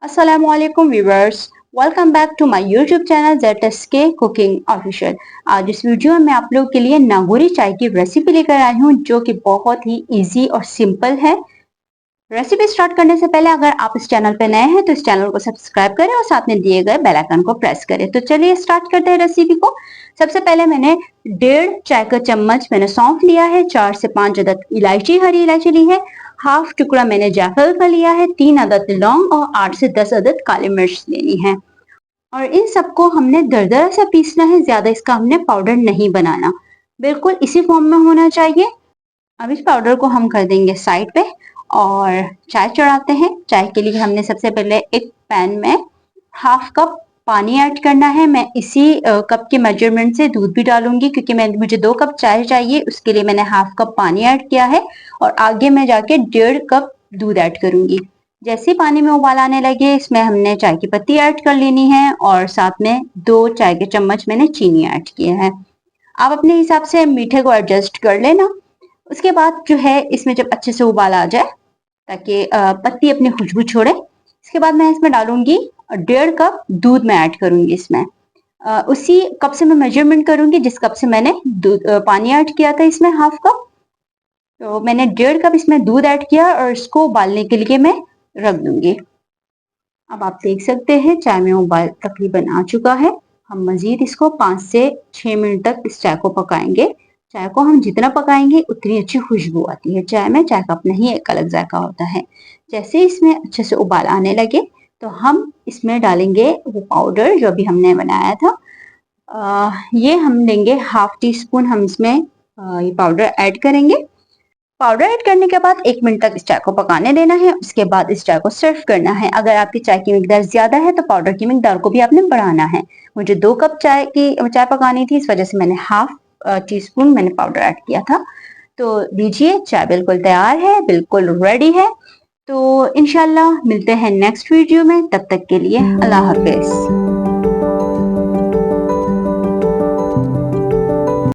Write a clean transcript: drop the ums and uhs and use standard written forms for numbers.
असलकुम viewers, welcome back to my YouTube channel ZSK cooking official. आज इस video में मैं आप लोग के लिए नागौरी चाय की रेसिपी लेकर आई हूँ जो कि बहुत ही इजी और सिंपल है। रेसिपी स्टार्ट करने से पहले अगर आप इस चैनल पर नए हैं तो इस चैनल को सब्सक्राइब करें और साथ में दिए गए बेल आइकन को प्रेस करें। तो चलिए स्टार्ट करते हैं रेसिपी को। सबसे पहले मैंने 1.5 चाय का चम्मच मैंने सौंफ लिया है, 4 से 5 अदद इलायची, हरी इलायची ली है, हाफ टुकड़ा मैंने जायफल का लिया है, 3 अदद लौंग और 8 से 10 अदद काली मिर्च लेनी है। और इन सबको हमने दरदरा सा पीसना है, ज्यादा इसका हमने पाउडर नहीं बनाना, बिल्कुल इसी फॉर्म में होना चाहिए। अब इस पाउडर को हम कर देंगे साइड पे और चाय चढ़ाते हैं। चाय के लिए हमने सबसे पहले एक पैन में हाफ कप पानी ऐड करना है। मैं इसी कप के मेजरमेंट से दूध भी डालूंगी क्योंकि मुझे 2 कप चाय चाहिए, उसके लिए मैंने हाफ कप पानी ऐड किया है और आगे मैं जाके 1.5 कप दूध ऐड करूंगी। जैसे पानी में उबाल आने लगे इसमें हमने चाय की पत्ती ऐड कर लेनी है और साथ में 2 चाय के चम्मच मैंने चीनी ऐड किया है। आप अपने हिसाब से मीठे को एडजस्ट कर लेना। उसके बाद जो है इसमें जब अच्छे से उबाल आ जाए ताकि पत्ती अपनी खुशबू छोड़े, इसके बाद मैं इसमें डालूंगी 1.5 कप दूध में ऐड करूंगी। इसमें उसी कप से मैं मेजरमेंट करूंगी जिस कप से मैंने दूध पानी ऐड किया था, इसमें हाफ कप। तो मैंने 1.5 कप इसमें दूध ऐड किया और इसको उबालने के लिए मैं रख दूंगी। अब आप देख सकते हैं चाय में उबाल तकरीबन आ चुका है। हम मजीद इसको 5 से 6 मिनट तक इस चाय को पकाएंगे। चाय को हम जितना पकाएंगे उतनी अच्छी खुशबू आती है चाय में। चाय का अपना ही एक अलग जायका होता है। जैसे इसमें अच्छे से उबाल आने लगे तो हम इसमें डालेंगे वो पाउडर जो अभी हमने बनाया था। ये हम लेंगे हाफ टी स्पून, हम इसमें ये पाउडर ऐड करेंगे। पाउडर ऐड करने के बाद 1 मिनट तक इस चाय को पकाने देना है। उसके बाद इस चाय को सर्व करना है। अगर आपकी चाय की मिकदार ज्यादा है तो पाउडर की मिकदार को भी आपने बढ़ाना है। मुझे 2 कप चाय पकानी थी, इस वजह से मैंने हाफ टी स्पून मैंने पाउडर ऐड किया था। तो लीजिए चाय बिल्कुल तैयार है, बिल्कुल रेडी है। तो इंशाल्लाह मिलते हैं नेक्स्ट वीडियो में, तब तक के लिए अल्लाह हाफिज।